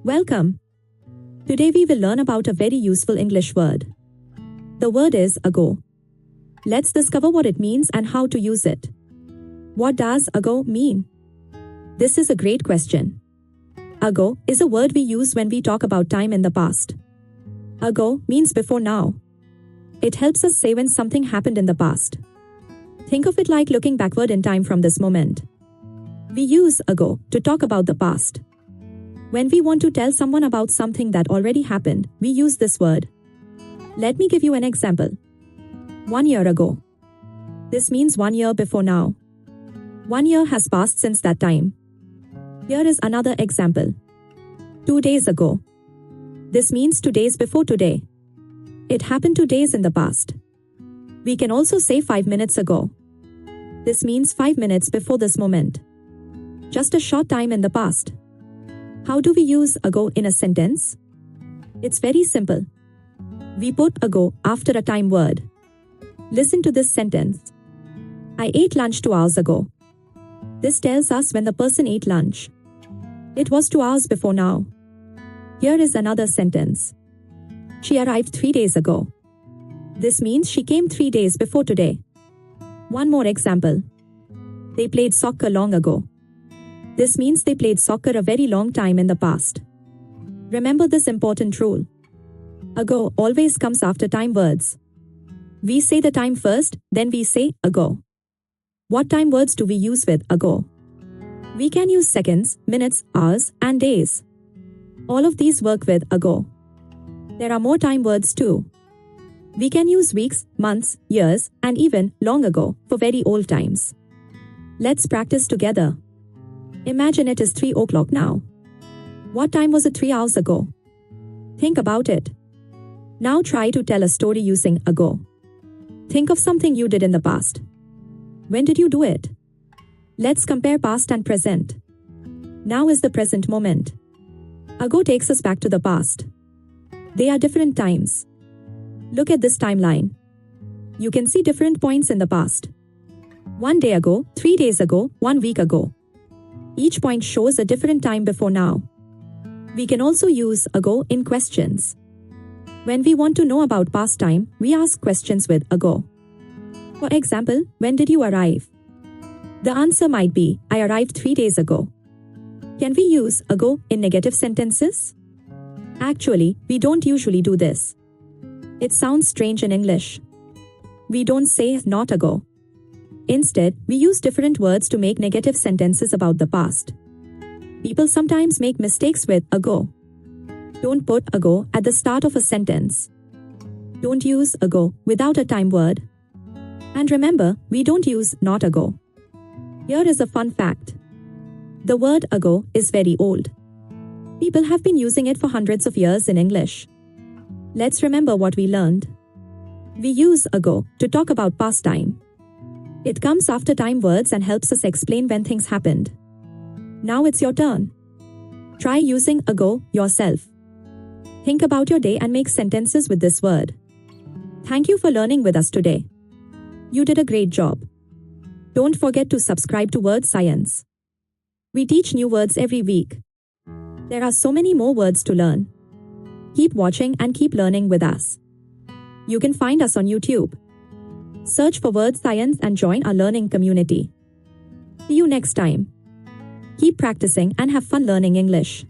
Welcome. Today we will learn about a very useful English word. The word is ago. Let's discover what it means and how to use it. What does ago mean? This is a great question. Ago is a word we use when we talk about time in the past. Ago means before now. It helps us say when something happened in the past. Think of it like looking backward in time from this moment. We use ago to talk about the past. When we want to tell someone about something that already happened, we use this word. Let me give you an example. 1 year ago. This means 1 year before now. 1 year has passed since that time. Here is another example. 2 days ago. This means 2 days before today. It happened 2 days in the past. We can also say 5 minutes ago. This means 5 minutes before this moment. Just a short time in the past. How do we use ago in a sentence? It's very simple. We put ago after a time word. Listen to this sentence. I ate lunch 2 hours ago. This tells us when the person ate lunch. It was 2 hours before now. Here is another sentence. She arrived 3 days ago. This means she came 3 days before today. One more example. They played soccer long ago. This means they played soccer a very long time in the past. Remember this important rule. Ago always comes after time words. We say the time first, then we say ago. What time words do we use with ago? We can use seconds, minutes, hours, and days. All of these work with ago. There are more time words too. We can use weeks, months, years, and even long ago for very old times. Let's practice together. Imagine it is 3 o'clock now. What time was it 3 hours ago? Think about it. Now try to tell a story using ago. Think of something you did in the past. When did you do it? Let's compare past and present. Now is the present moment. Ago takes us back to the past. They are different times. Look at this timeline. You can see different points in the past. 1 day ago, 3 days ago, 1 week ago. Each point shows a different time before now. We can also use ago in questions. When we want to know about past time, we ask questions with ago. For example, when did you arrive? The answer might be, I arrived 3 days ago. Can we use ago in negative sentences? Actually, we don't usually do this. It sounds strange in English. We don't say not ago. Instead, we use different words to make negative sentences about the past. People sometimes make mistakes with ago. Don't put ago at the start of a sentence. Don't use ago without a time word. And remember, we don't use not ago. Here is a fun fact. The word ago is very old. People have been using it for hundreds of years in English. Let's remember what we learned. We use ago to talk about past time. It comes after time words and helps us explain when things happened. Now it's your turn. Try using ago yourself. Think about your day and make sentences with this word. Thank you for learning with us today. You did a great job. Don't forget to subscribe to Wordscience. We teach new words every week. There are so many more words to learn. Keep watching and keep learning with us. You can find us on YouTube. Search for Wordscience and join our learning community. See you next time. Keep practicing and have fun learning English.